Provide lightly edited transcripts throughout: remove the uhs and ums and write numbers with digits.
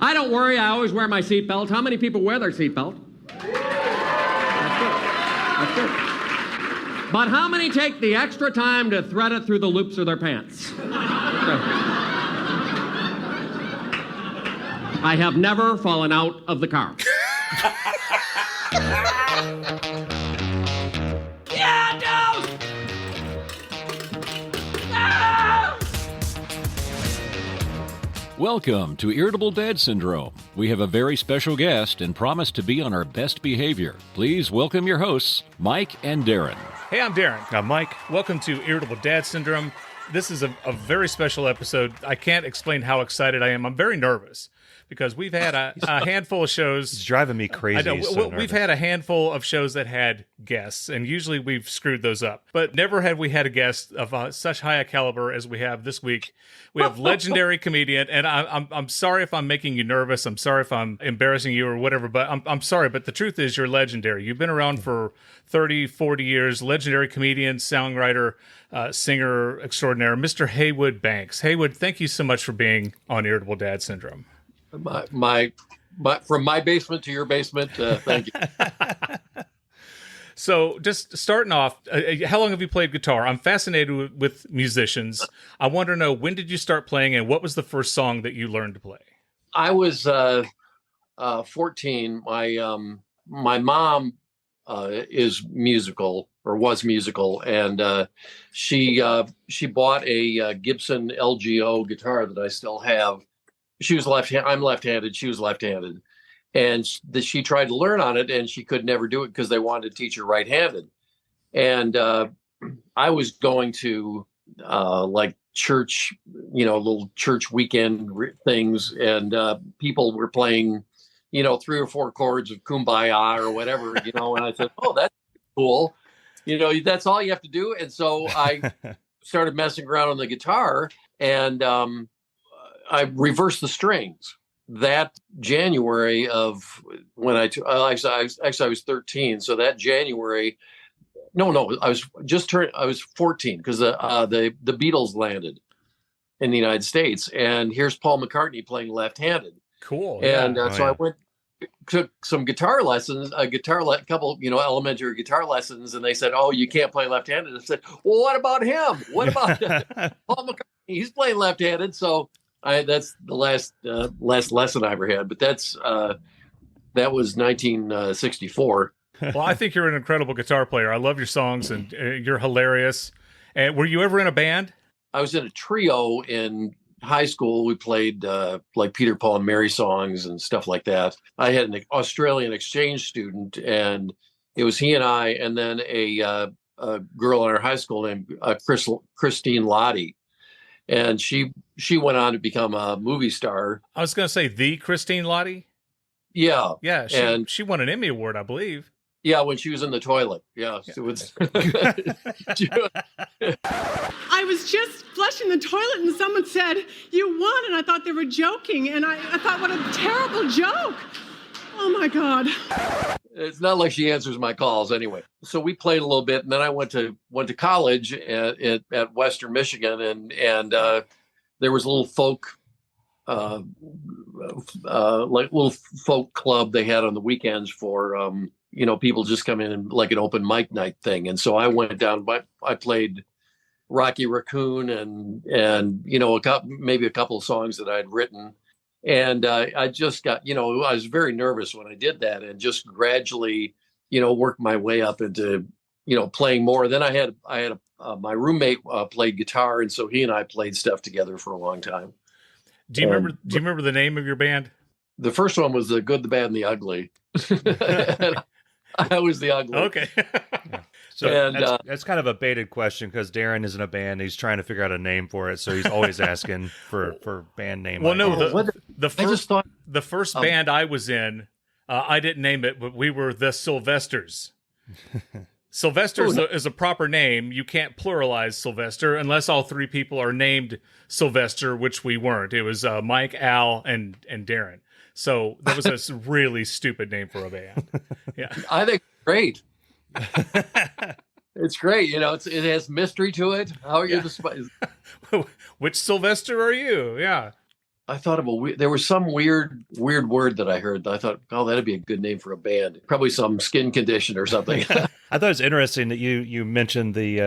I don't worry, I always wear my seatbelt. How many people wear their seatbelt? That's good. But how many take the extra time to thread it through the loops of their pants? I have never fallen out of the car. Yeah, no! No! Welcome to Irritable Dad Syndrome. We have a very special guest and promise to be on our best behavior. Please welcome your hosts, Mike and Darin. Hey, I'm Darin. I'm Mike. Welcome to Irritable Dad Syndrome. This is a very special episode. I can't explain how excited I am. I'm very nervous because we've had a handful of shows. It's driving me crazy. I know. We've had a handful of shows that had guests, and usually we've screwed those up. But never have we had a guest of such high a caliber as we have this week. We have legendary comedian, and I'm sorry if I'm making you nervous. I'm sorry if I'm embarrassing you or whatever, but I'm sorry. But the truth is you're legendary. You've been around for 30, 40 years. Legendary comedian, songwriter, singer extraordinaire, Mr. Heywood Banks. Heywood, thank you so much for being on Irritable Dad Syndrome. My from my basement to your basement. Thank you. So just starting off, how long have you played guitar? I'm fascinated with musicians. I want to know, when did you start playing and what was the first song that you learned to play? I was 14. My mom is musical or was musical, and she bought a Gibson LGO guitar that I still have. She was I'm left-handed. She was left-handed. And she tried to learn on it, and she could never do it because they wanted to teach her right-handed. And I was going to like church, little church weekend things, and people were playing, 3 or 4 chords of Kumbaya or whatever, and I said, oh, that's cool. That's all you have to do. And so I started messing around on the guitar, and I reversed the strings. That January of when I was 13. So that January, I was 14 because the Beatles landed in the United States, and here's Paul McCartney playing left-handed. Cool. And I took some guitar lessons, couple, elementary guitar lessons, and they said, "Oh, you can't play left-handed." I said, "Well, what about him? What about Paul McCartney? He's playing left-handed." So that's the last lesson I ever had, but that was 1964. Well, I think you're an incredible guitar player. I love your songs, and you're hilarious. And were you ever in a band? I was in a trio in high school. We played like Peter, Paul, and Mary songs and stuff like that. I had an Australian exchange student, and it was he and I, and then a girl in our high school named Christine Lottie. And she went on to become a movie star. I was going to say the Christine Lottie. Yeah. Yeah. She won an Emmy Award, I believe. Yeah, when she was in the toilet. Yeah. Yeah. It was I was just flushing the toilet and someone said, "You won," and I thought they were joking. And I thought, what a terrible joke. Oh, my God. It's not like she answers my calls anyway. So we played a little bit, and then I went to college at Western Michigan, and there was a little folk, like little folk club they had on the weekends for people just come in and like an open mic night thing. And so I went down, but I played Rocky Raccoon and maybe a couple of songs that I'd written. And I just got, I was very nervous when I did that, and just gradually, worked my way up into, playing more. Then I had my roommate played guitar, and so he and I played stuff together for a long time. Do you remember the name of your band? The first one was The Good, the Bad, and the Ugly. I was the ugly. Okay. So that's kind of a baited question because Darin is in a band. He's trying to figure out a name for it, so he's always asking for band name. Well, no, the first Oh. band I was in, I didn't name it, but we were the Sylvesters. Sylvester is a proper name. You can't pluralize Sylvester unless all 3 people are named Sylvester, which we weren't. It was Mike, Al, and Darin. So that was a really stupid name for a band. Yeah, I think great. It's great. It has mystery to it. How are you? Which Sylvester are you? Yeah. I thought of there was some weird word that I heard. I thought, oh, that'd be a good name for a band. Probably some skin condition or something. I thought it was interesting that you mentioned the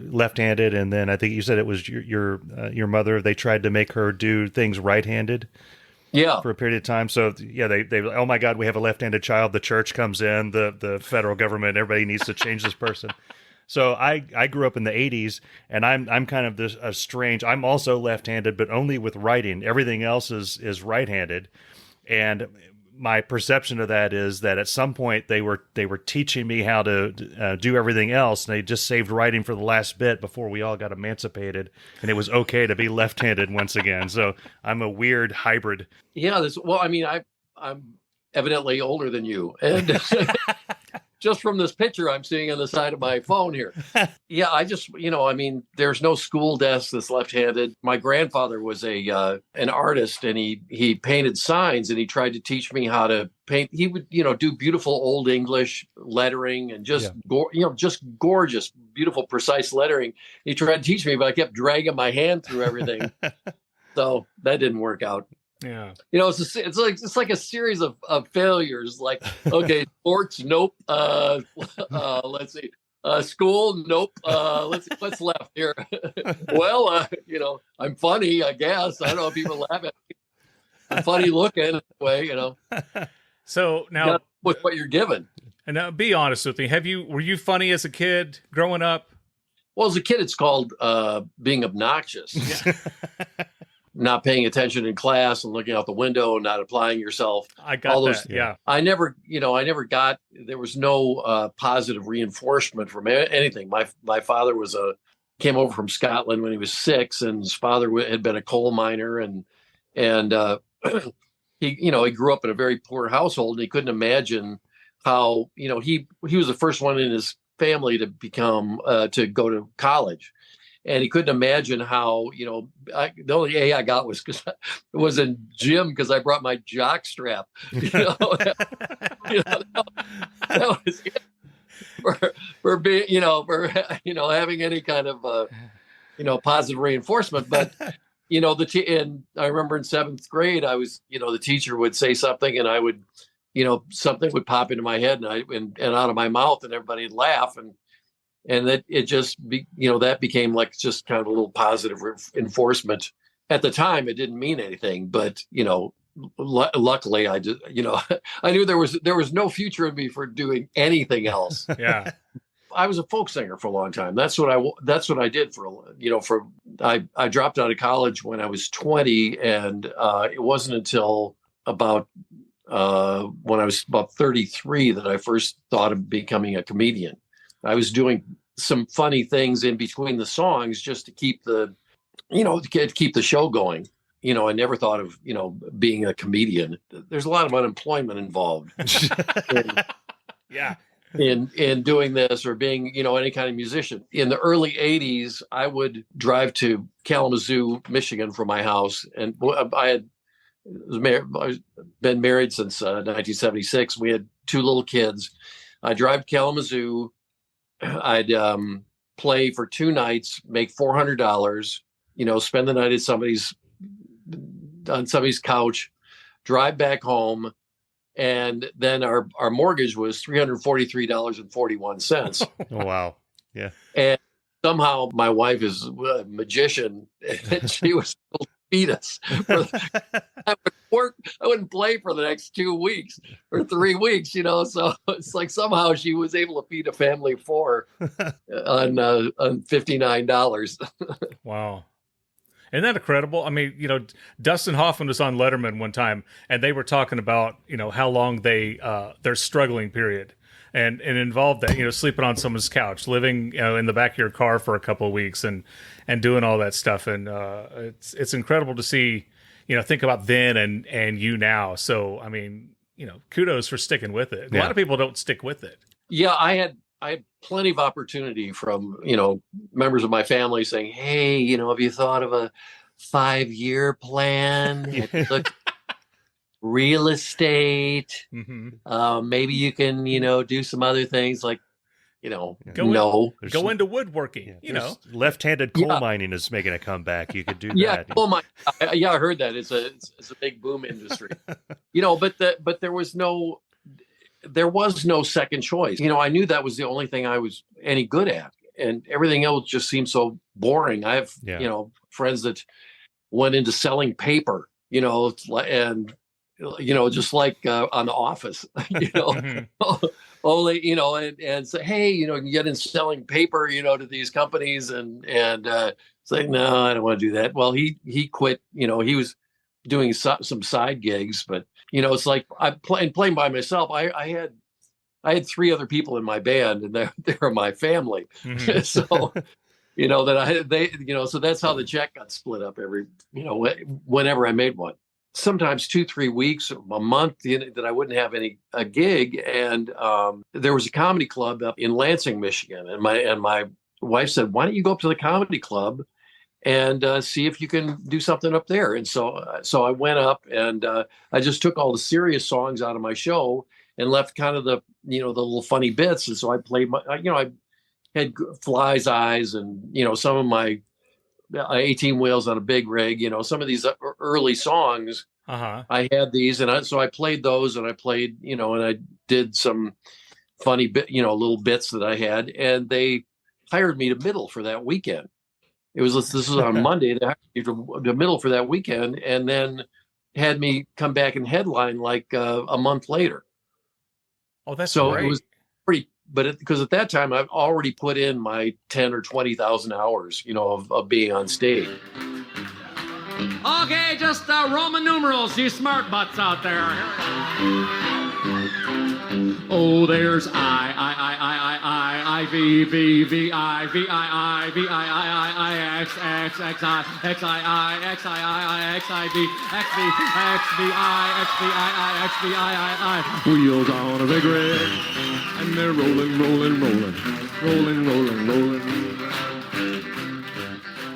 left-handed, and then I think you said it was your mother. They tried to make her do things right-handed. Yeah. For a period of time. So yeah, they oh my God, we have a left-handed child. The church comes in, the federal government, everybody needs to change this person. So I grew up in the 80s, and I'm kind of this strange. I'm also left-handed, but only with writing. Everything else is right-handed, and my perception of that is that at some point they were teaching me how to do everything else, and they just saved writing for the last bit before we all got emancipated, and it was okay to be left-handed once again. So I'm a weird hybrid. Yeah. I'm evidently older than you, and just from this picture I'm seeing on the side of my phone here. Yeah, I just, there's no school desk that's left-handed. My grandfather was an artist, and he painted signs, and he tried to teach me how to paint. He would, do beautiful Old English lettering and just gorgeous, beautiful, precise lettering. He tried to teach me, but I kept dragging my hand through everything. So that didn't work out. Yeah. It's like a series of failures. Like, okay, sports, nope. Let's see. School, nope. Let's see what's left here. Well, I'm funny, I guess. I don't know if people laugh at me. I'm funny looking way, So now with what you're given. And now be honest with me. Were you funny as a kid growing up? Well, as a kid, it's called being obnoxious. Yeah. Not paying attention in class and looking out the window and not applying yourself. I got all those, that. Yeah. I never got, there was no positive reinforcement from anything. My father came over from Scotland when he was 6, and his father had been a coal miner, and he grew up in a very poor household, and he couldn't imagine how, he was the first one in his family to to go to college. And he couldn't imagine how, the only A I got was in gym because I brought my jock strap. That was it for being, having any kind of, positive reinforcement. But, and I remember in 7th grade, I was, the teacher would say something, and I would, something would pop into my head and out of my mouth, and everybody'd laugh. And that it just that became like just kind of a little positive reinforcement. At the time, it didn't mean anything, but luckily, I just I knew there was no future in me for doing anything else. Yeah, I was a folk singer for a long time. That's what I did I dropped out of college when I was 20, and it wasn't until about when I was about 33 that I first thought of becoming a comedian. I was doing some funny things in between the songs just to keep the show going. I never thought of, being a comedian. There's a lot of unemployment involved in doing this or being, any kind of musician. In the early 80s, I would drive to Kalamazoo, Michigan from my house. And I've been married since 1976. We had 2 little kids. I drive to Kalamazoo. I'd play for 2 nights, make $400, spend the night on somebody's couch, drive back home, and then our mortgage was $343.41. Oh, wow. Yeah. And somehow my wife is a magician, and she was able to feed us. I wouldn't play for the next 2 weeks or 3 weeks, so it's like somehow she was able to feed a family of 4 on $59. Wow. Isn't that incredible? I mean, Dustin Hoffman was on Letterman one time, and they were talking about, how long their struggling period, and involved that, sleeping on someone's couch, living, in the back of your car for a couple of weeks, and doing all that stuff. And it's incredible to see, think about then and you now. So, I mean, kudos for sticking with it. A lot of people don't stick with it. Yeah, I had plenty of opportunity from, members of my family saying, hey, have you thought of a 5-year plan? Look, real estate. Mm-hmm. Maybe you can, do some other things like, no. Go into woodworking. Yeah, You know, left-handed coal Yeah. mining is making a comeback. You could do Yeah. that. Oh my. I heard that it's a big boom industry. But there was no second choice. I knew that was the only thing I was any good at, and everything else just seemed so boring. I have friends that went into selling paper. And just like on The Office. Only and say, hey, you can get in selling paper, to these companies, and it's like, no, I don't want to do that. Well, he quit. He was doing some side gigs, but it's like playing by myself. I had 3 other people in my band, and they're my family. So so that's how the check got split up every whenever I made one. Sometimes 2-3 weeks, a month that I wouldn't have a gig, and there was a comedy club up in Lansing, Michigan, and my wife said, "Why don't you go up to the comedy club and see if you can do something up there?" And so I went up, and I just took all the serious songs out of my show and left kind of the the little funny bits. And so I played I had Fly's Eyes, and some of my 18 Wheels on a Big Rig, some of these early songs. I had these, and so I played those, and I played, and I did some funny little bits that I had, and they hired me to middle for that weekend. This was on Monday. They hired me to middle for that weekend, and then had me come back and headline like a month later. Oh, that's so great. It was pretty. But because at that time I've already put in my 10 or 20,000 hours, of being on stage. Okay, just Roman numerals, you smart butts out there. Oh, there's I, V, V, V, I, V, I, V, I, X, X, X, I, X, I, X, I, X, I, V, X, V, X, V, I, X, V, I, X, V, I. Wheels on a big rig, and they're rolling, rolling, rolling, rolling, rolling, rolling.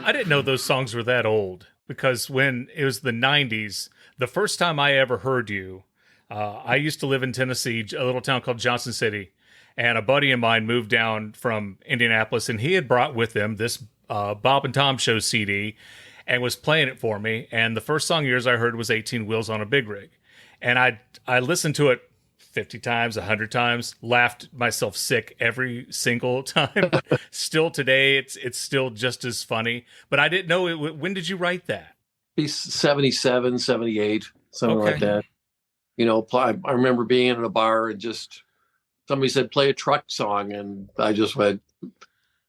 I didn't know those songs were that old, because when it was the 90s, the first time I ever heard you, I used to live in Tennessee, a little town called Johnson City, and a buddy of mine moved down from Indianapolis, and he had brought with him this Bob and Tom Show CD and was playing it for me. And the first song of yours I heard was 18 Wheels on a Big Rig. And I listened to it 50 times, 100 times, laughed myself sick every single time. Still today, it's still just as funny. But I didn't know it. When did you write that? Be 77, 78, something like that. I remember being in a bar and just somebody said, play a truck song. And I just went,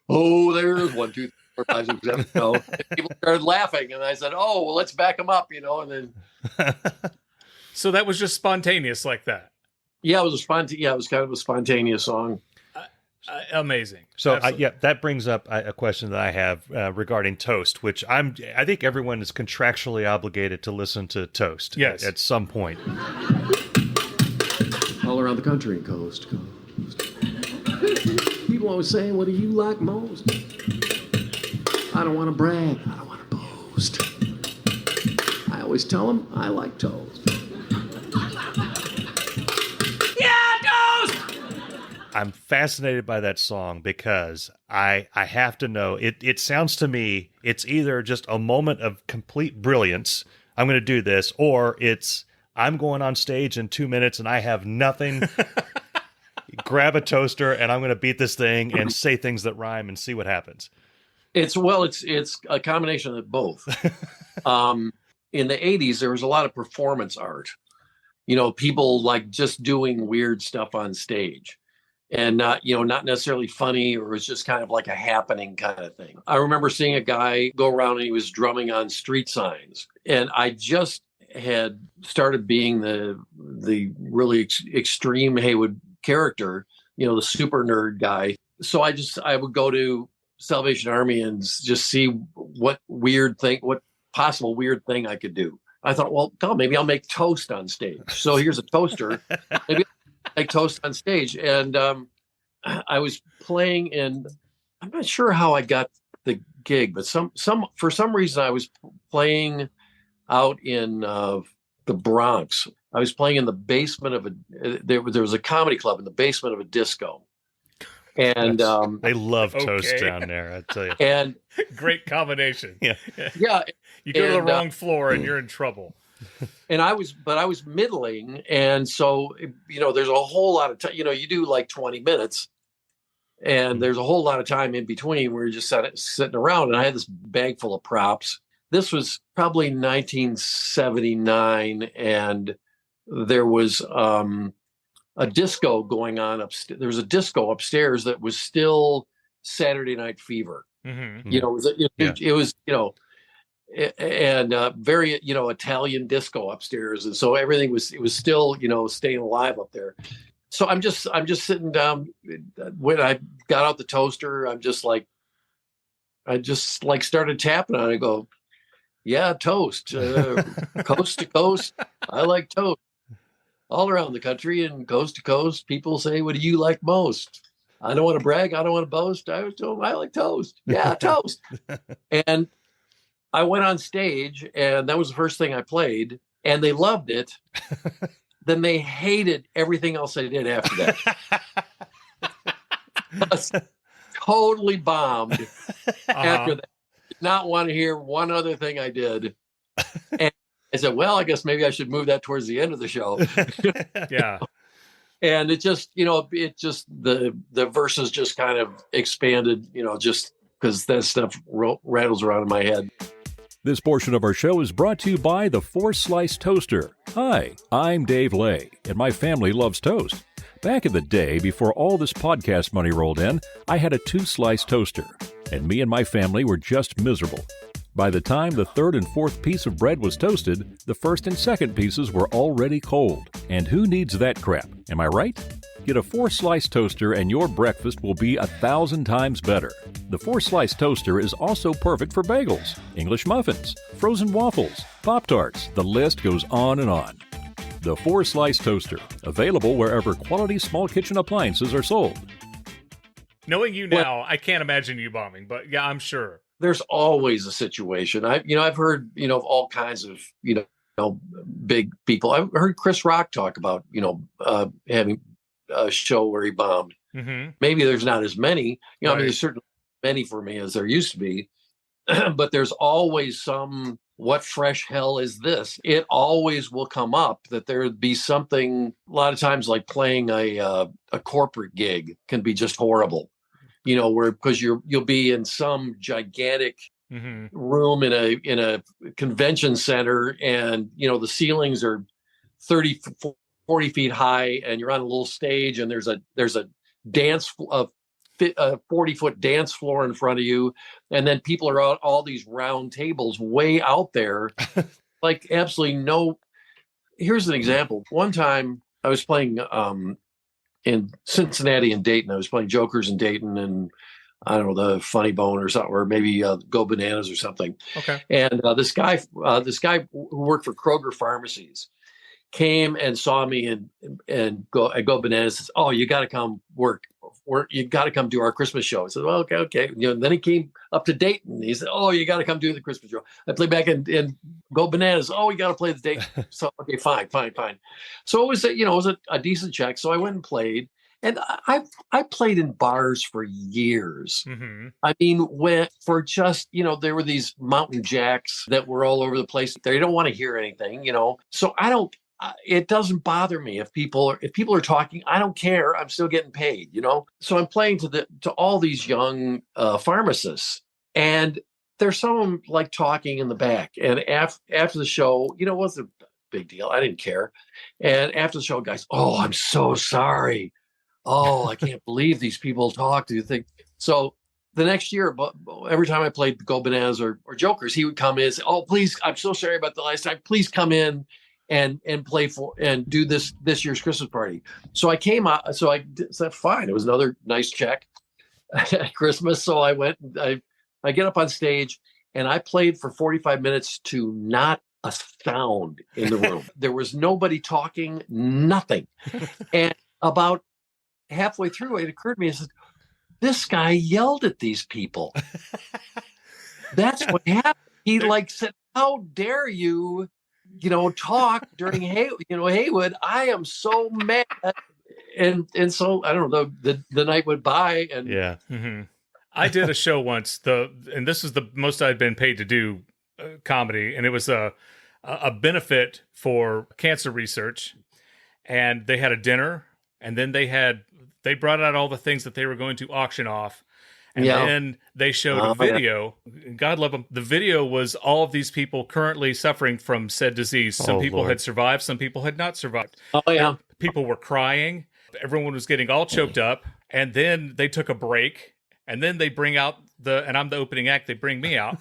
oh, there's 1, 2, 3, 4, 5, 6, 7. And people started laughing. And I said, oh, well, let's back them up, and then. So that was just spontaneous like that. Yeah, it was it was kind of a spontaneous song. Amazing. So that brings up a question that I have regarding Toast, which I think everyone is contractually obligated to listen to Toast. Yes. At some point. All around the country, coast to coast. People always saying, what do you like most? I don't want to brag. I don't want to boast. I always tell them I like toast. I'm fascinated by that song because I have to know, it sounds to me, it's either just a moment of complete brilliance, I'm going to do this, or it's, I'm going on stage in 2 minutes and I have nothing, grab a toaster and I'm going to beat this thing and say things that rhyme and see what happens. It's a combination of both. In the 80s, there was a lot of performance art. People like just doing weird stuff on stage. And not necessarily funny, or it was just kind of like a happening kind of thing. I remember seeing a guy go around and he was drumming on street signs. And I just had started being the really extreme Heywood character, the super nerd guy. So I would go to Salvation Army and just see what possible weird thing I could do. I thought, well, maybe I'll make toast on stage. So here's a toaster. Maybe like toast on stage. And I was playing in, I'm not sure how I got the gig, but for some reason I was playing out in the Bronx. I was playing in the basement of there was a comedy club in the basement of a disco. And They love toast Okay. down there, I tell you. and Great combination. Yeah. yeah, You go to the And, wrong floor and you're in trouble. and I was middling, and so there's a whole lot of time. You do like 20 minutes, and there's a whole lot of time in between where you're just sitting around. And I had this bag full of props. This was probably 1979, and there was a disco going on upstairs. There was a disco upstairs that was still Saturday Night Fever. Mm-hmm. It was and very Italian disco upstairs, and so everything was still staying alive up there. So I'm just sitting down. When I got out the toaster, I just started tapping on it. I go, yeah, toast, coast to coast. I like toast. All around the country and coast to coast, people say, what do you like most? I don't want to brag. I don't want to boast. I like toast. Yeah, toast. And I went on stage, and that was the first thing I played, and they loved it. Then they hated everything else I did after that. Totally bombed after that. Did not want to hear one other thing I did. And I said, well, I guess maybe I should move that towards the end of the show. Yeah. And it just, the verses just kind of expanded, just because that stuff rattles around in my head. This portion of our show is brought to you by the 4-Slice Toaster. Hi, I'm Dave Lay, and my family loves toast. Back in the day, before all this podcast money rolled in, I had a 2-slice toaster, and me and my family were just miserable. By the time the third and fourth piece of bread was toasted, the first and second pieces were already cold. And who needs that crap? Am I right? Get a 4-slice toaster and your breakfast will be 1,000 times better. The 4-slice toaster is also perfect for bagels, English muffins, frozen waffles, Pop-Tarts. The list goes on and on. The 4-slice toaster, available wherever quality small kitchen appliances are sold. Knowing you now, I can't imagine you bombing, but yeah, I'm sure. There's always a situation. I've heard, of all kinds of, big people. I've heard Chris Rock talk about, having a show where he bombed. Mm-hmm. Maybe there's not as many, Right. there's certainly many for me as there used to be, but there's always some, what fresh hell is this? It always will come up that there would be something, a lot of times like playing a corporate gig can be just horrible, where, because you'll be in some gigantic Mm-hmm. room in a convention center, and the ceilings are 30, 40 feet high, and you're on a little stage, and there's a dance, a 40-foot dance floor in front of you, and then people are out all these round tables way out there, like absolutely no. Here's an example. One time I was playing in Cincinnati and Dayton. I was playing Jokers in Dayton, and I don't know, the Funny Bone or something, or maybe Go Bananas or something. Okay. And this guy who worked for Kroger Pharmacies came and saw me and Go Bananas. Says, "Oh, you got to come work. You got to come do our Christmas show." I said, "Well, okay." Then he came up to Dayton. He said, "Oh, you got to come do the Christmas show." I played back in Go Bananas. "Oh, you got to play the Dayton." So okay, fine. So it was a decent check. So I went and played. And I played in bars for years. Mm-hmm. I mean, for just, there were these mountain jacks that were all over the place. They don't want to hear anything, So it doesn't bother me if people are talking. I don't care. I'm still getting paid, So I'm playing to all these young pharmacists, and there's someone like talking in the back. And after the show, it wasn't a big deal. I didn't care. And after the show, guys, "Oh, I'm so sorry. Oh, I can't believe these people talk. Do you think?" So the next year, but every time I played Go Bananas or Jokers, he would come in and say, "Oh, please, I'm so sorry about the last time. Please come in and play and do this year's Christmas party." So I came out. So I said, fine. It was another nice check at Christmas. So I went. I get up on stage, and I played for 45 minutes to not a sound in the room. There was nobody talking, nothing. And about halfway through, it occurred to me, I said, this guy yelled at these people. That's what happened. He said, "How dare you, talk during Heywood? I am so mad." and so I don't know, the night went by, and Yeah. Mm-hmm. I did a show once, and this is the most I'd been paid to do comedy, and it was a benefit for cancer research, and they had a dinner, and then they brought out all the things that they were going to auction off. And then they showed a video. Yeah. God love them. The video was all of these people currently suffering from said disease. Some people had survived. Some people had not survived. Oh, yeah. People were crying. Everyone was getting all choked up. And then they took a break. And then they bring out and I'm the opening act. They bring me out.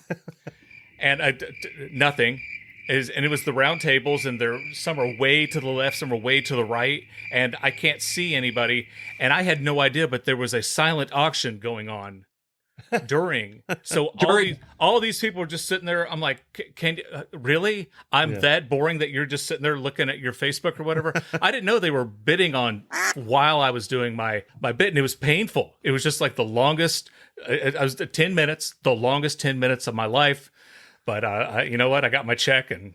And nothing. And it was the round tables, and some are way to the left, some are way to the right, and I can't see anybody. And I had no idea, but there was a silent auction going on during. So all these people were just sitting there. I'm like, can really? I'm that boring that you're just sitting there looking at your Facebook or whatever? I didn't know they were bidding on while I was doing my bit, and it was painful. It was just like the longest. I was 10 minutes, the longest 10 minutes of my life. But you know what? I got my check, and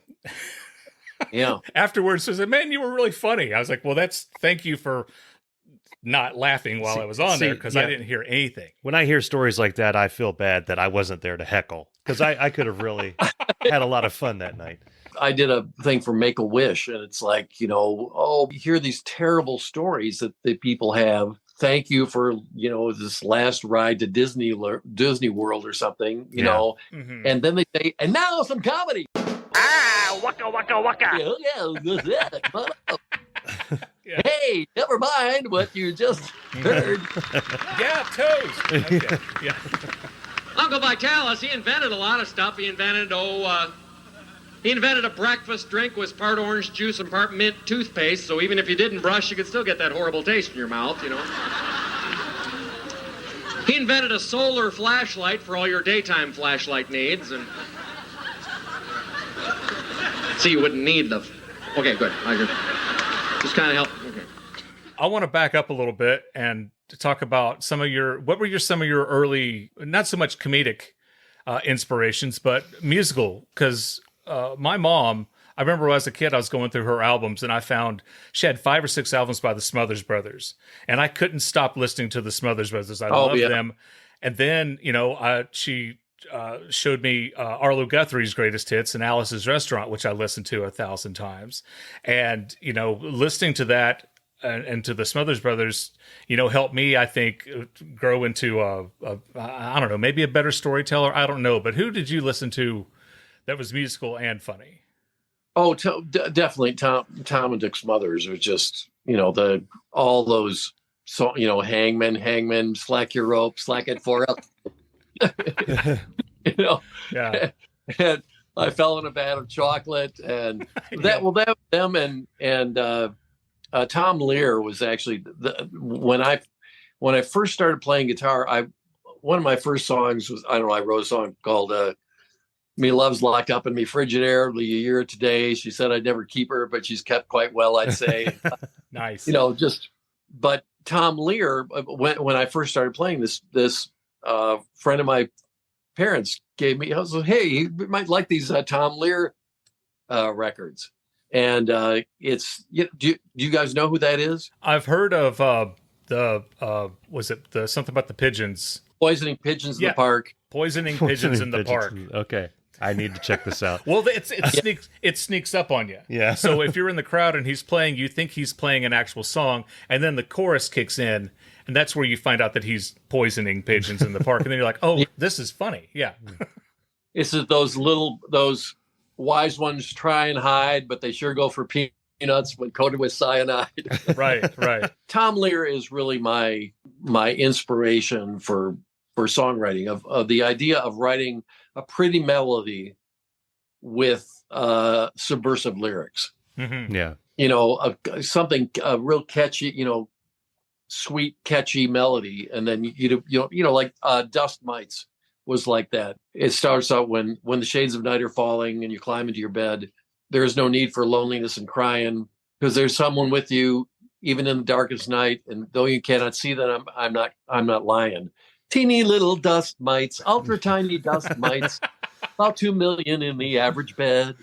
afterwards, I said, "Man, you were really funny." I was like, "Well, thank you for not laughing while I was on there, because I didn't hear anything." When I hear stories like that, I feel bad that I wasn't there to heckle, because I could have really had a lot of fun that night. I did a thing for Make-A-Wish, and it's like, you hear these terrible stories that people have. Thank you for, this last ride to Disney World or something, you know, and then they say, and now some comedy. Waka, waka, waka. Come on up. Hey, never mind what you just heard. Toast. Okay. Yeah. Uncle Vitalis, he invented a lot of stuff. He invented, he invented a breakfast drink with part orange juice and part mint toothpaste, so even if you didn't brush, you could still get that horrible taste in your mouth, He invented a solar flashlight for all your daytime flashlight needs, and... See, you wouldn't need the... Okay, good. I could just kind of help. Okay. I want to back up a little bit and to talk about some of your early, not so much comedic inspirations, but musical, because... my mom, I remember as a kid, I was going through her albums, and I found she had 5 or 6 albums by the Smothers Brothers, and I couldn't stop listening to the Smothers Brothers. I loved them. And then, she showed me Arlo Guthrie's greatest hits and Alice's Restaurant, which I listened to 1,000 times. And, listening to that and to the Smothers Brothers, helped me, I think, grow into I don't know, maybe a better storyteller. I don't know. But who did you listen to that was musical and funny? Oh, definitely Tom and Dick Smothers was just, all those, hangman, slack your rope, slack it for up. And I fell in a vat of chocolate, and them and Tom Lear was actually when I first started playing guitar. One of my first songs was, I wrote a song called "Me Love's Locked Up in Me Frigidaire, a year today. She said I'd never keep her, but she's kept quite well, I'd say." Nice. But Tom Lear, when I first started playing this friend of my parents gave me, I was like, "Hey, you might like these Tom Lear records." And it's, do you guys know who that is? I've heard of was it something about the pigeons? Poisoning Pigeons in the Park. Poisoning Pigeons in the Park. Okay. I need to check this out. Well, it sneaks up on you. Yeah. So if you're in the crowd and he's playing, you think he's playing an actual song, and then the chorus kicks in, and that's where you find out that he's poisoning pigeons in the park, and then you're like, "Oh, this is funny." Yeah. It's those wise ones try and hide, but they sure go for peanuts when coated with cyanide. Right. Tom Lear is really my inspiration for songwriting, of the idea of writing a pretty melody with subversive lyrics. Mm-hmm. Yeah. Something real catchy, sweet, catchy melody, and then like Dust Mites was like that. It starts out when the shades of night are falling and you climb into your bed. There is no need for loneliness and crying, because there's someone with you even in the darkest night, and though you cannot see them, I'm not lying. Teeny little dust mites, ultra tiny dust mites, about 2 million in the average bed.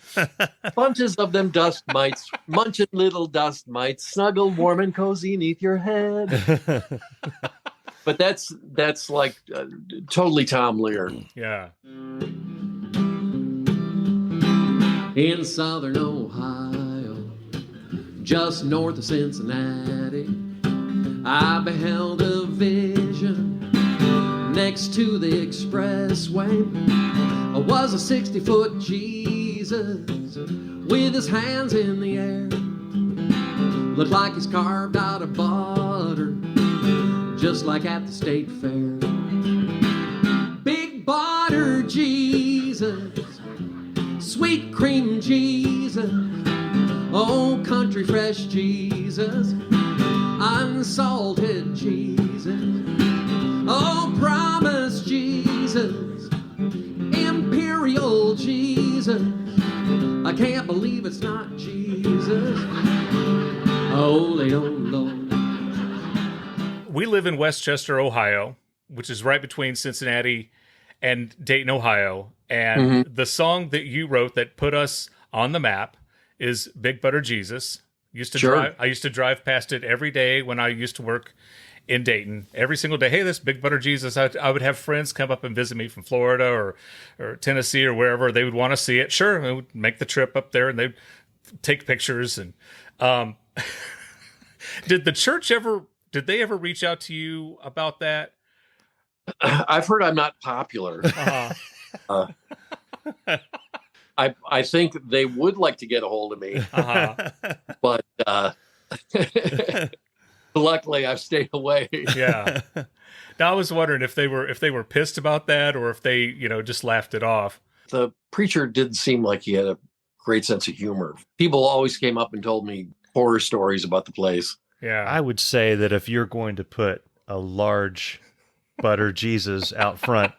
Bunches of them dust mites, munching little dust mites, snuggle warm and cozy neath your head. But that's like totally Tom Lear. Yeah. In southern Ohio, just north of Cincinnati, I beheld a vision next to the expressway. Was a 60-foot Jesus with his hands in the air. Looked like he's carved out of butter, just like at the state fair. Big butter Jesus, sweet cream Jesus, oh country fresh Jesus, unsalted Jesus, oh promise Jesus, imperial Jesus, I can't believe it's not Jesus, holy oh Lord. We live in Westchester, Ohio, which is right between Cincinnati and Dayton, Ohio. And the song that you wrote that put us on the map is Big Butter Jesus. I used to drive past it every day when I used to work in Dayton. Every single day, hey, this Big Butter Jesus. I would have friends come up and visit me from Florida or Tennessee or wherever. They would want to see it. Sure, I would make the trip up there and they'd take pictures. And did the church did they ever reach out to you about that? I've heard I'm not popular. I think they would like to get a hold of me, but luckily I've stayed away. Yeah. Now I was wondering if they were pissed about that or if they just laughed it off. The preacher didn't seem like he had a great sense of humor. People always came up and told me horror stories about the place. Yeah. I would say that if you're going to put a large butter Jesus out front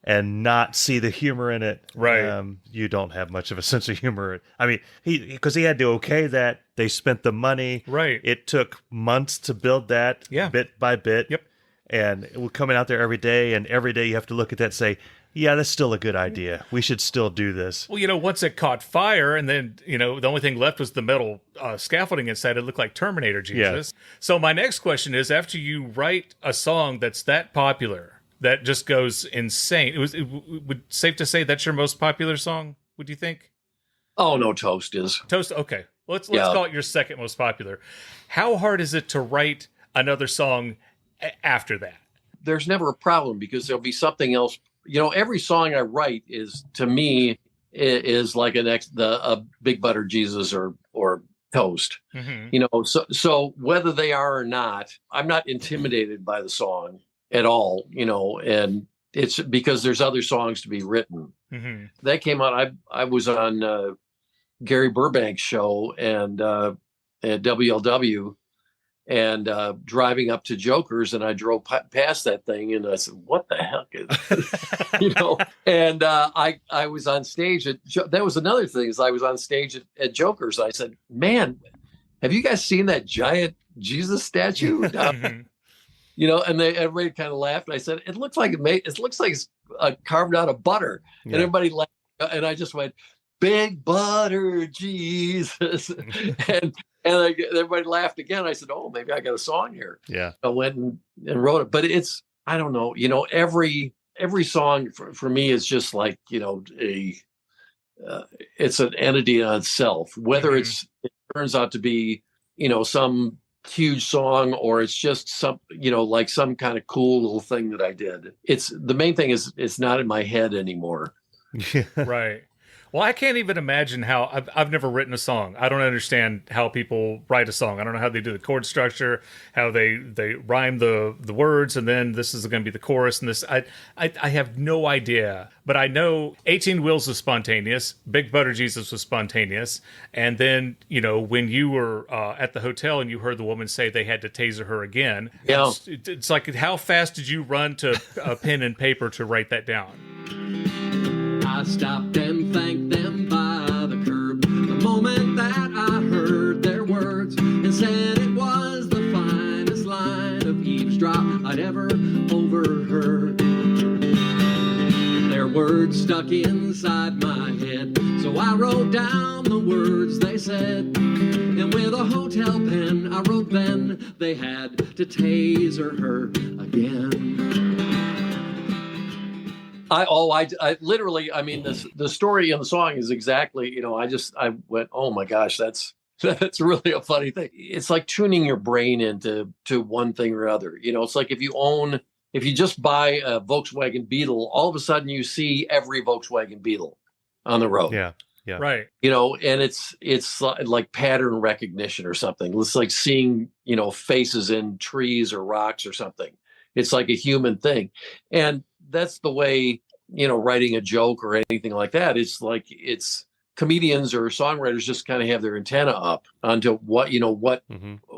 and not see the humor in it, right? You don't have much of a sense of humor. I mean, because he had to okay that. They spent the money. Right. It took months to build that, bit by bit. Yep. And we're coming out there every day, and every day you have to look at that and say, yeah, that's still a good idea. We should still do this. Well, once it caught fire, and then, the only thing left was the metal scaffolding inside, it looked like Terminator Jesus. Yeah. So my next question is, after you write a song that's that popular, that just goes insane, it would safe to say that's your most popular song, would you think? Oh, no, Toast is. Toast, okay. Let's call it your second most popular. How hard is it to write another song after that? There's never a problem because there'll be something else. Every song I write is, to me, is like a Big Butter Jesus or Toast. Mm-hmm. So whether they are or not, I'm not intimidated by the song at all. And it's because there's other songs to be written. Mm-hmm. That came out. I was on Gary Burbank's show and at WLW. And driving up to Joker's, and I drove past that thing, and I said, "What the heck is this?" And I was on stage that was another thing, is I was on stage at Joker's. I said, "Man, have you guys seen that giant Jesus statue?" And everybody kind of laughed. I said, "It looks like it's carved out of butter," and everybody laughed. And I just went, "Big Butter Jesus," and everybody laughed again. I said, "Oh, maybe I got a song here." Yeah. I went and wrote it. But it's, I don't know, every song for me is just like, it's an entity on itself, whether it turns out to be, some huge song or it's just some, like some kind of cool little thing that I did. The main thing is it's not in my head anymore. Right. Well, I can't even imagine how I've never written a song. I don't understand how people write a song. I don't know how they do the chord structure, how they rhyme the words, and then this is going to be the chorus. And this, I have no idea. But I know 18 Wheels was spontaneous. Big Butter Jesus was spontaneous. And then, when you were at the hotel and you heard the woman say they had to taser her again, it's like, how fast did you run to a pen and paper to write that down? I stopped and thanked them by the curb the moment that I heard their words, and said it was the finest line of eavesdrop I'd ever overheard. Their words stuck inside my head. So I wrote down the words they said, and with a hotel pen I wrote then they had to taser her again. I literally, I mean, the story in the song is exactly, I went, oh my gosh, that's really a funny thing. It's like tuning your brain into one thing or other. It's like if you just buy a Volkswagen Beetle, all of a sudden you see every Volkswagen Beetle on the road. Yeah. Right. And it's like pattern recognition or something. It's like seeing, faces in trees or rocks or something. It's like a human thing. And that's the way, writing a joke or anything like that. It's like, comedians or songwriters just kind of have their antenna up onto what,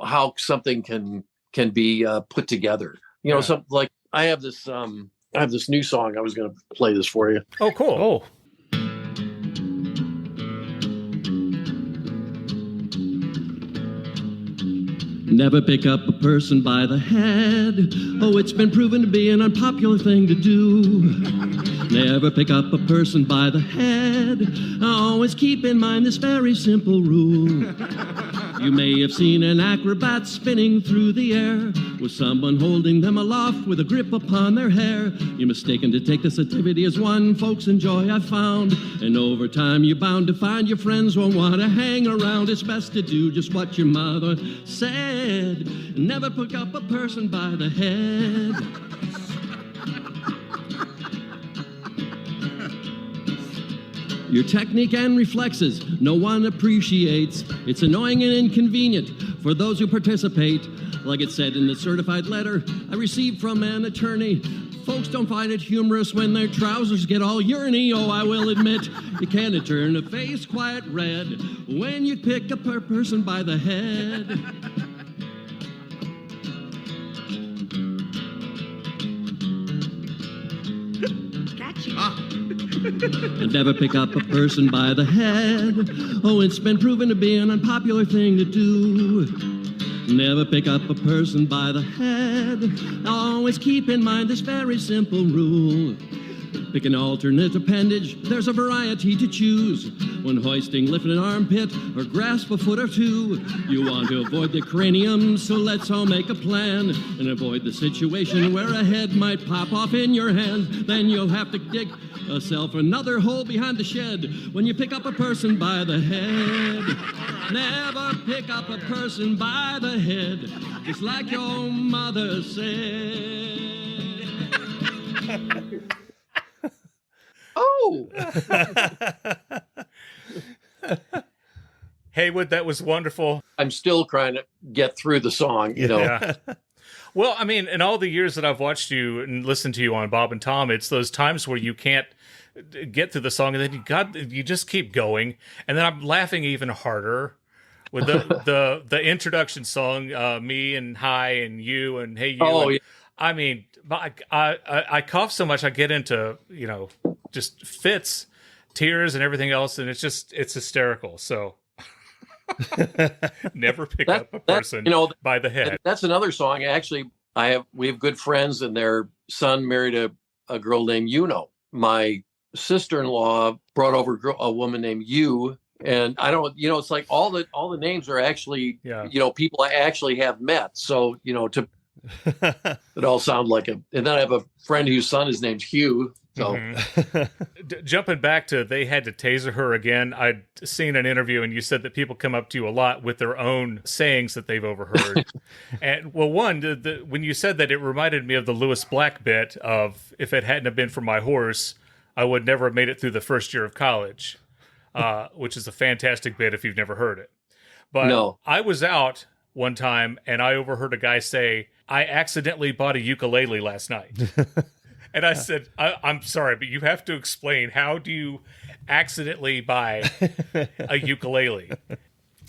how something can be put together. Something like I have this new song. I was going to play this for you. Oh, cool. Oh. Never pick up a person by the head. Oh, it's been proven to be an unpopular thing to do. Never pick up a person by the head. Always keep in mind this very simple rule. You may have seen an acrobat spinning through the air with someone holding them aloft with a grip upon their hair. You're mistaken to take this activity as one folks enjoy, I found. And over time you're bound to find your friends won't want to hang around. It's best to do just what your mother said. Never pick up a person by the head. Your technique and reflexes no one appreciates. It's annoying and inconvenient for those who participate. Like it said in the certified letter I received from an attorney, folks don't find it humorous when their trousers get all uriny. Oh, I will admit, you can't turn a face quite red when you pick up a person by the head. And never pick up a person by the head. Oh, it's been proven to be an unpopular thing to do. Never pick up a person by the head. Always keep in mind this very simple rule. Pick an alternate appendage, there's a variety to choose. When hoisting, lift an armpit or grasp a foot or two. You want to avoid the cranium, so let's all make a plan and avoid the situation where a head might pop off in your hand. Then you'll have to dig yourself another hole behind the shed when you pick up a person by the head. Never pick up a person by the head, just like your mother said. Oh! Heywood, that was wonderful. I'm still trying to get through the song, Yeah. Well, I mean, in all the years that I've watched you and listened to you on Bob and Tom, it's those times where you can't get through the song, and then you just keep going, and then I'm laughing even harder with the introduction song, me and hi and you and hey you. Oh, yeah. I mean, I cough so much I get into just fits, tears, and everything else, and it's hysterical. So never pick up a person by the head. That's another song. Actually, we have good friends, and their son married a girl named Yuno. My sister-in-law brought over a woman named Yu, and I don't, it's like all the names are actually, people I actually have met. So, it all sounds like and then I have a friend whose son is named Hugh. So jumping back to they had to taser her again, I'd seen an interview and you said that people come up to you a lot with their own sayings that they've overheard. And well, when you said that, it reminded me of the Lewis Black bit of, if it hadn't have been for my horse, I would never have made it through the first year of college, which is a fantastic bit if you've never heard it. But no. I was out one time and I overheard a guy say, I accidentally bought a ukulele last night. And I said, I'm sorry, but you have to explain, how do you accidentally buy a ukulele?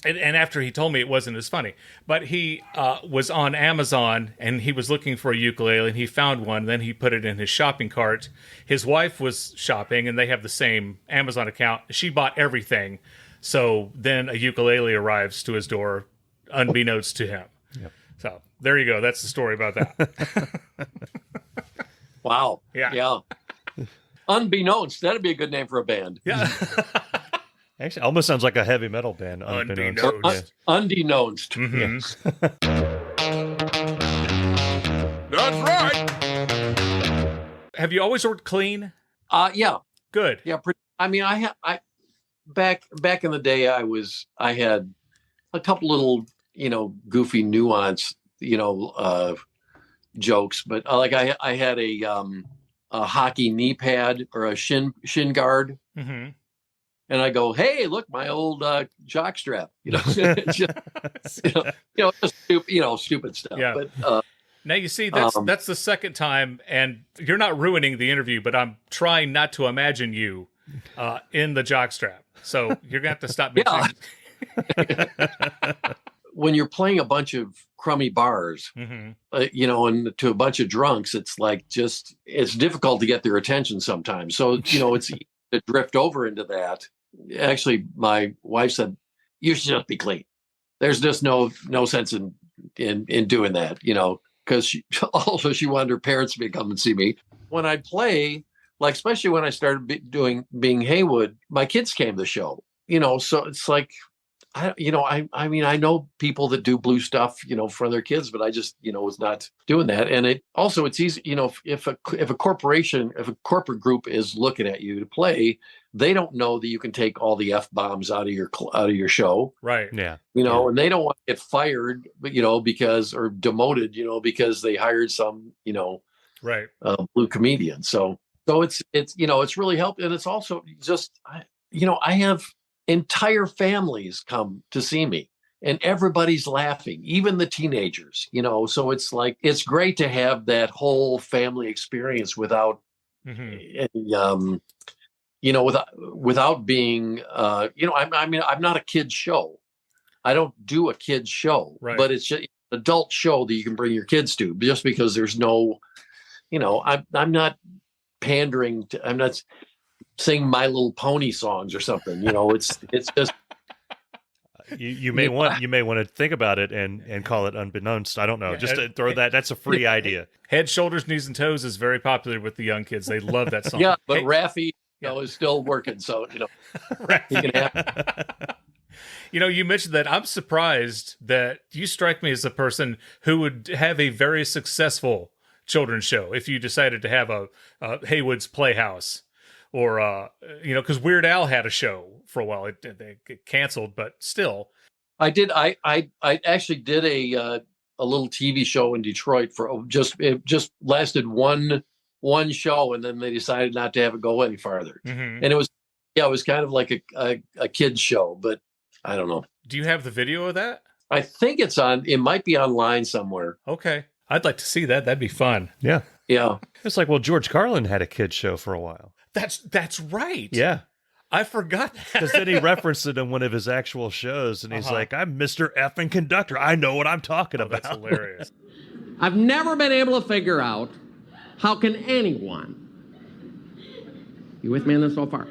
And after he told me, it wasn't as funny. But he was on Amazon, and he was looking for a ukulele, and he found one. Then he put it in his shopping cart. His wife was shopping, and they have the same Amazon account. She bought everything. So then a ukulele arrives to his door, unbeknownst to him. Yep. So there you go. That's the story about that. Wow. Yeah. Unbeknownst. That'd be a good name for a band. Yeah. Actually, almost sounds like a heavy metal band. Unbeknownst. Unbeknownst. That's right. Have you always worked clean? Yeah. Good. Yeah. I mean, I back in the day, I had a couple little, goofy nuance, jokes, but like I had a hockey knee pad or a shin guard. Mm-hmm. And I go, hey, look, my old jock strap, just stupid stuff. Yeah. But now you see, that's the second time, and you're not ruining the interview, but I'm trying not to imagine you in the jockstrap. So you're gonna have to stop mentioning. When you're playing a bunch of crummy bars, and to a bunch of drunks, it's like it's difficult to get their attention sometimes. So it's easy to drift over into that. Actually, my wife said, "You should just be clean." There's just no sense in doing that, because she wanted her parents to come and see me when I play. Like, especially when I started being Heywood, my kids came to the show. So it's like, I mean, I know people that do blue stuff, for their kids, but I just, was not doing that. And it's easy, if a corporate group is looking at you to play, they don't know that you can take all the F-bombs out of your show. Right. Yeah. And they don't want to get fired, or demoted, because they hired some, right. Blue comedian. So it's really helped. And it's also just, I have entire families come to see me and everybody's laughing, even the teenagers, so it's like, it's great to have that whole family experience without any, without being, I'm not a kid's show. I don't do a kid's show, right. But it's just an adult show that you can bring your kids to, just because there's no, I'm not pandering to, I'm not sing My Little Pony songs or something, it's just you may want to think about it and call it Unbeknownst. I don't know. Just to throw that's a free idea. Head, Shoulders, Knees, and Toes is very popular with the young kids. They love that song. Yeah, but Raffi is still working, so he can have. You mentioned that. I'm surprised that you strike me as a person who would have a very successful children's show if you decided to have a Heywood's Playhouse. Or, because Weird Al had a show for a while. They get canceled, but still. I did. I actually did a little TV show in Detroit it just lasted one show, and then they decided not to have it go any farther. Mm-hmm. And it was kind of like a kid's show, but I don't know. Do you have the video of that? I think it might be online somewhere. Okay. I'd like to see that. That'd be fun. Yeah. Yeah. It's like, George Carlin had a kid's show for a while. That's right. Yeah. I forgot that. Because then he referenced it in one of his actual shows, and he's like, I'm Mr. Effing Conductor. I know what I'm talking about. That's hilarious. I've never been able to figure out how can anyone, you with me on this so far?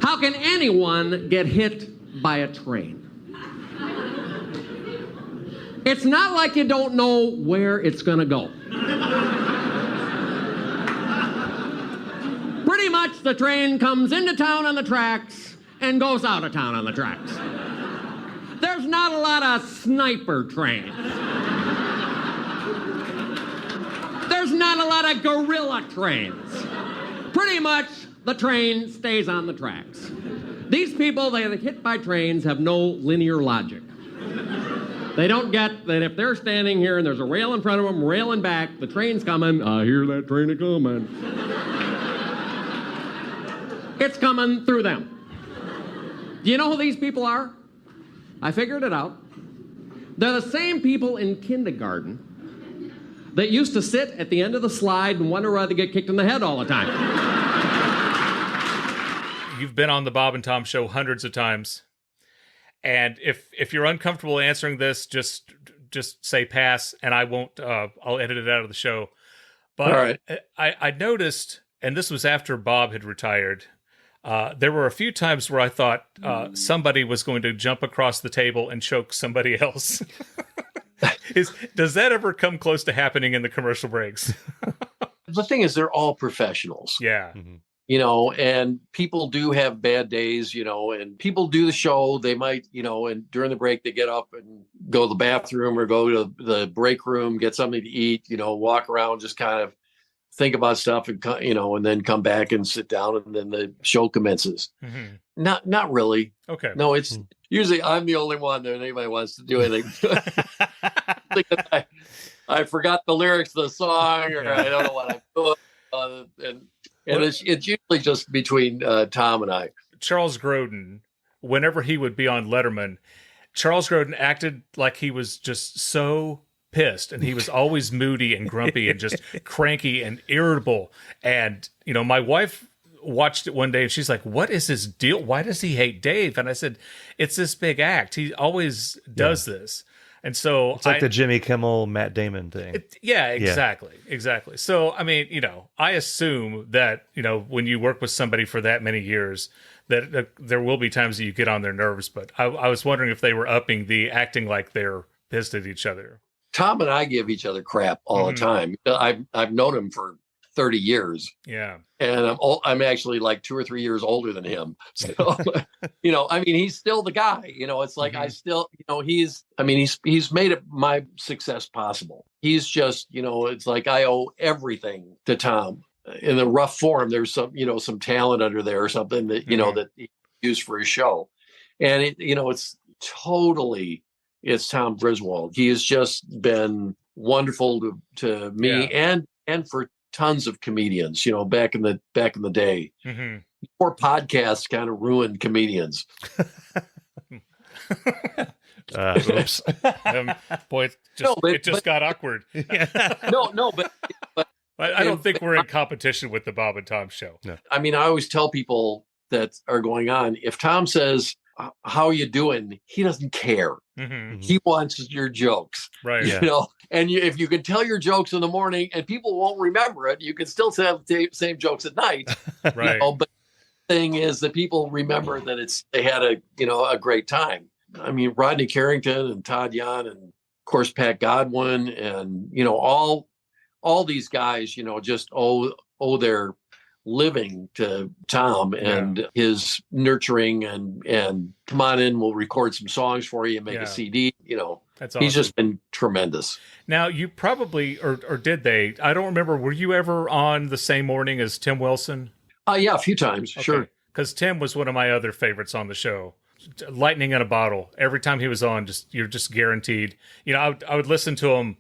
How can anyone get hit by a train? It's not like you don't know where it's going to go. Pretty much the train comes into town on the tracks and goes out of town on the tracks. There's not a lot of sniper trains. There's not a lot of gorilla trains. Pretty much the train stays on the tracks. These people that get hit by trains have no linear logic. They don't get that if they're standing here and there's a rail in front of them, rail in back, the train's coming, I hear that train a-coming. It's coming through them. Do you know who these people are? I figured it out. They're the same people in kindergarten that used to sit at the end of the slide and wonder why they get kicked in the head all the time. You've been on the Bob and Tom show hundreds of times. And if you're uncomfortable answering this, just say pass, and I won't. I'll edit it out of the show. But all right. I noticed, and this was after Bob had retired. There were a few times where I thought somebody was going to jump across the table and choke somebody else. Does that ever come close to happening in the commercial breaks? the thing is, they're all professionals. Yeah. You know, and people do have bad days, you know, and people do the show. They might, you know, and during the break, they get up and go to the bathroom or go to the break room, get something to eat, you know, walk around, just kind of think about stuff and, you know, and then come back and sit down and then the show commences. Not really. Okay. No, it's usually I'm the only one that anybody wants to do anything. I forgot the lyrics of the song, or I don't know what I'm doing. And it's usually just between Tom and I. Charles Grodin, whenever he would be on Letterman, Charles Grodin acted like he was just so pissed, and he was always moody and grumpy and just cranky and irritable. And, you know, my wife watched it one day and she's like, what is his deal? Why does he hate Dave? And I said, it's this big act. He always does this. And so it's like the Jimmy Kimmel, Matt Damon thing. Exactly. So, I mean, you know, I assume that, you know, when you work with somebody for that many years, that there will be times that you get on their nerves. But I was wondering if they were upping the acting like they're pissed at each other. Tom and I give each other crap all the time. I've known him for 30 years. Yeah. And I'm actually like 2 or 3 years older than him. So, you know, I mean, he's still the guy, you know, it's like, I still, you know, he's made it my success possible. He's just, you know, it's like, I owe everything to Tom. In the rough form, there's some, you know, some talent under there or something that, you know, that he used for his show. And it, you know, it's Tom Griswold. He has just been wonderful to me and for tons of comedians, you know, back in the day. Before podcasts kind of ruined comedians. Oops. Boy, it just got awkward. No, but I don't think we're in competition with the Bob and Tom show. No. I mean, I always tell people that are going on, if Tom says, how are you doing? He doesn't care. He wants your jokes. Right. You know, and if you can tell your jokes in the morning and people won't remember it, you can still have the same jokes at night. Right. You know, but the thing is that people remember that they had a great time. I mean, Rodney Carrington and Todd Yan and of course Pat Godwin and, you know, all these guys, you know, just owe their living to Tom and his nurturing and come on in, we'll record some songs for you and make a CD, you know. That's awesome. He's just been tremendous. Now, you probably, or did they, I don't remember, were you ever on the same morning as Tim Wilson? Yeah, a few times, sure. Because Tim was one of my other favorites on the show. Lightning in a bottle. Every time he was on, you're just guaranteed. You know, I would listen to him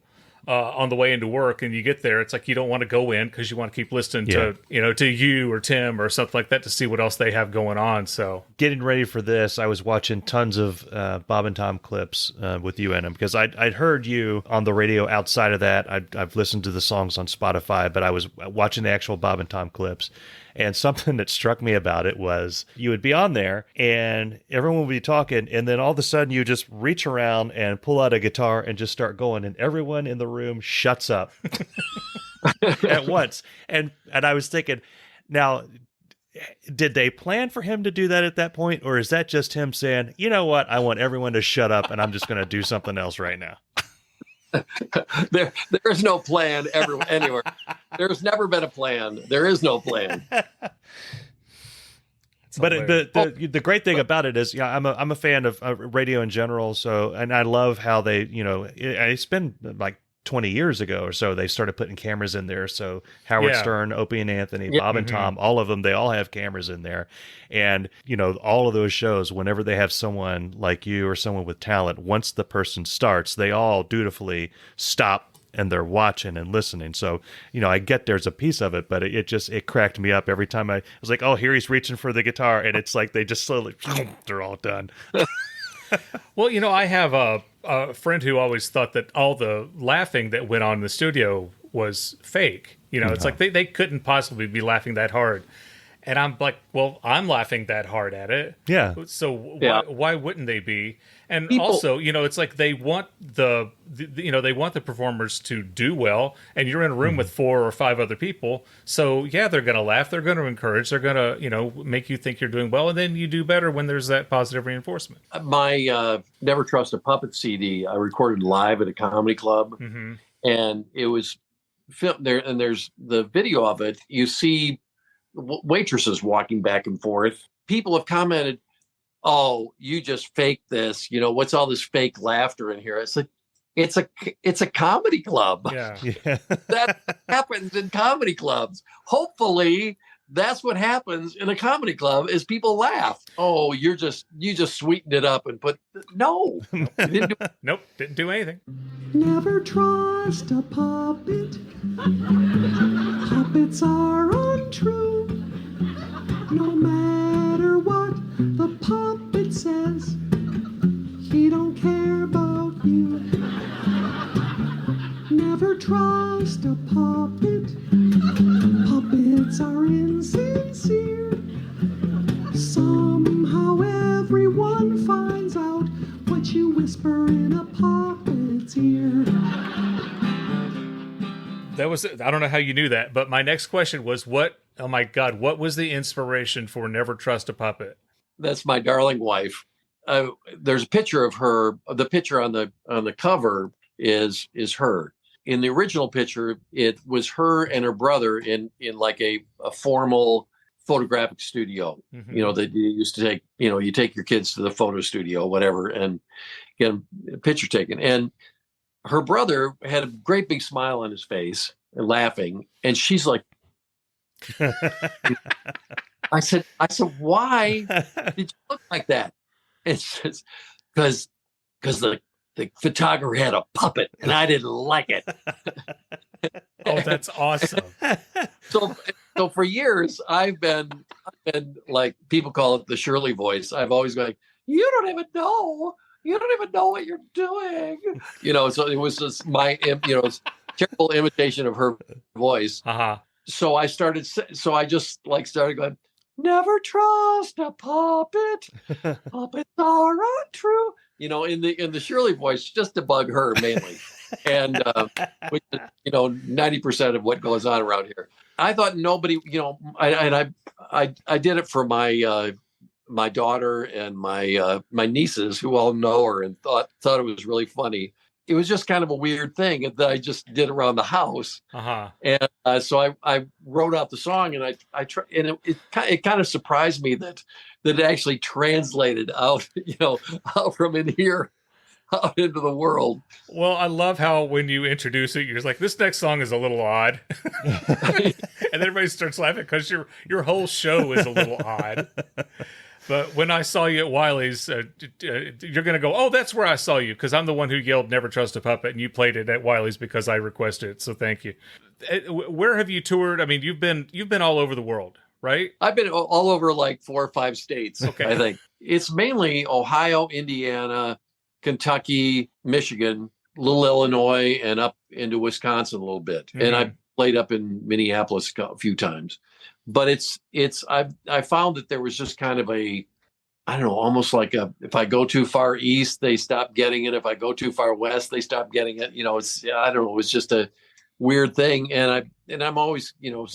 on the way into work, and you get there, it's like you don't want to go in because you want to keep listening to, you know, to you or Tim or something like that to see what else they have going on. So getting ready for this, I was watching tons of Bob and Tom clips with you in them because I'd heard you on the radio. Outside of that, I've listened to the songs on Spotify, but I was watching the actual Bob and Tom clips. And something that struck me about it was you would be on there and everyone would be talking, and then all of a sudden you just reach around and pull out a guitar and just start going, and everyone in the room shuts up at once. And I was thinking, now, did they plan for him to do that at that point, or is that just him saying, you know what, I want everyone to shut up and I'm just going to do something else right now? There's no plan anywhere. There's never been a plan. There is no plan. But the great thing about it is, I'm a fan of radio in general. So, and I love how they, you know, it's been like 20 years ago or so, they started putting cameras in there. So Howard Stern, Opie and Anthony, Bob and Tom, all of them, they all have cameras in there. And, you know, all of those shows, whenever they have someone like you or someone with talent, once the person starts, they all dutifully stop and they're watching and listening. So, you know, I get there's a piece of it, but it cracked me up every time I was like, oh, here he's reaching for the guitar. And it's like, they just slowly, they're all done. Well, you know, I have a friend who always thought that all the laughing that went on in the studio was fake. You know, it's like they couldn't possibly be laughing that hard. And I'm like, well, I'm laughing that hard at it. Yeah. So why wouldn't they be? And People, also, you know, it's like they want the performers to do well, and you're in a room with 4 or 5 other people. So yeah, they're going to laugh. They're going to encourage. They're going to, you know, make you think you're doing well, and then you do better when there's that positive reinforcement. My Never Trust a Puppet CD, I recorded live at a comedy club, and it was film there, and there's the video of it. You see waitresses walking back and forth. People have commented, "Oh, you just faked this. You know, what's all this fake laughter in here?" It's like, it's a comedy club. Yeah. That happens in comedy clubs. Hopefully, that's what happens in a comedy club is people laugh. Oh, you just sweetened it up and put no. You didn't do Nope, didn't do anything. Never trust a puppet. Puppets are untrue. No matter what the puppet says, he don't care about you. Never trust a puppet. Puppets are insincere. Somehow everyone finds out what you whisper in a puppet's ear. That was, I don't know how you knew that, but my next question was what was the inspiration for Never Trust a Puppet? That's my darling wife. There's a picture of her. The picture on the cover is her. In the original picture, it was her and her brother in like a formal photographic studio. Mm-hmm. You know, that you used to take. You know, you take your kids to the photo studio, whatever, and get a picture taken. And her brother had a great big smile on his face and laughing, and she's like, I said, why did you look like that? And she says, because the photographer had a puppet and I didn't like it. Oh, that's awesome. So for years I've been like, people call it the Shirley voice. I've always been like, you don't even know what you're doing. You know, so it was just my, you know, terrible imitation of her voice. Uh-huh. So I just started going, never trust a puppet. Puppets are untrue. You know, in the Shirley voice, just to bug her mainly. And, which is, you know, 90% of what goes on around here. I thought nobody, you know, I did it for my daughter and my nieces who all know her and thought it was really funny. It was just kind of a weird thing that I just did around the house. Uh-huh. And so I wrote out the song, and I tried, and it kind of surprised me that it actually translated out, you know, out from in here out into the world. Well, I love how when you introduce it, you're just like, this next song is a little odd. And everybody starts laughing because your whole show is a little odd. But when I saw you at Wiley's, you're going to go, oh, that's where I saw you, because I'm the one who yelled "Never Trust a Puppet," and you played it at Wiley's because I requested it. So thank you. Where have you toured? I mean, you've been all over the world, right? I've been all over like 4 or 5 states. Okay, I think it's mainly Ohio, Indiana, Kentucky, Michigan, little Illinois, and up into Wisconsin a little bit. Mm-hmm. And I played up in Minneapolis a few times. But I found that there was just kind of I don't know, almost like if I go too far east, they stop getting it. If I go too far west, they stop getting it. You know, I don't know, it was just a weird thing. And I'm always, you know,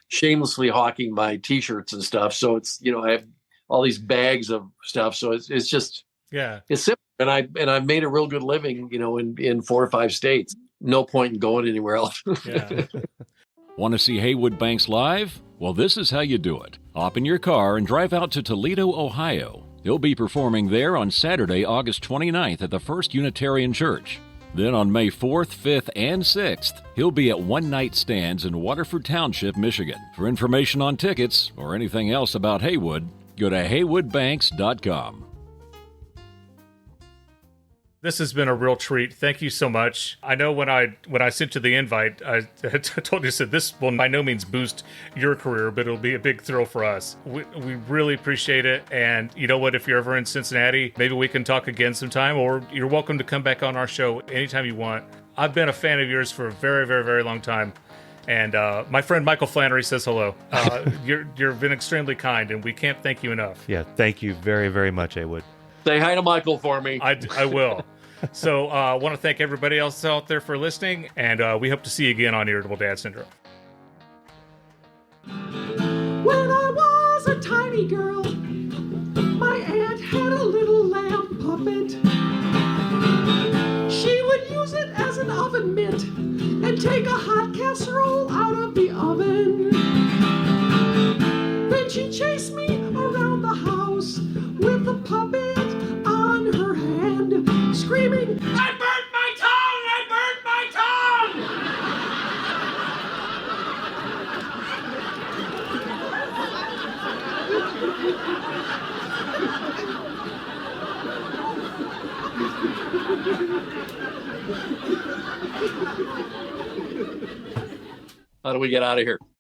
shamelessly hawking my T-shirts and stuff. So it's, you know, I have all these bags of stuff. So it's just, yeah, it's simple. And I've made a real good living, you know, in 4 or 5 states. No point in going anywhere else. Yeah. Want to see Heywood Banks live? Well, this is how you do it. Hop in your car and drive out to Toledo, Ohio. He'll be performing there on Saturday, August 29th at the First Unitarian Church. Then on May 4th, 5th, and 6th, he'll be at One Night Stands in Waterford Township, Michigan. For information on tickets or anything else about Heywood, go to heywoodbanks.com. This has been a real treat. Thank you so much. I know when I sent you the invite, I told you, said this will by no means boost your career, but it'll be a big thrill for us. We really appreciate it. And you know what? If you're ever in Cincinnati, maybe we can talk again sometime, or you're welcome to come back on our show anytime you want. I've been a fan of yours for a very, very, very long time. And my friend Michael Flannery says hello. You've been extremely kind, and we can't thank you enough. Yeah, thank you very, very much, Heywood. Say hi to Michael for me. I will. So I want to thank everybody else out there for listening, and we hope to see you again on Irritable Dad Syndrome. When I was a tiny girl, my aunt had a little lamp puppet. She would use it as an oven mitt and take a hot casserole out of the oven. Then she'd chase me around the house with a puppet on her hand, screaming, "I burnt my tongue! I burnt my How do we get out of here?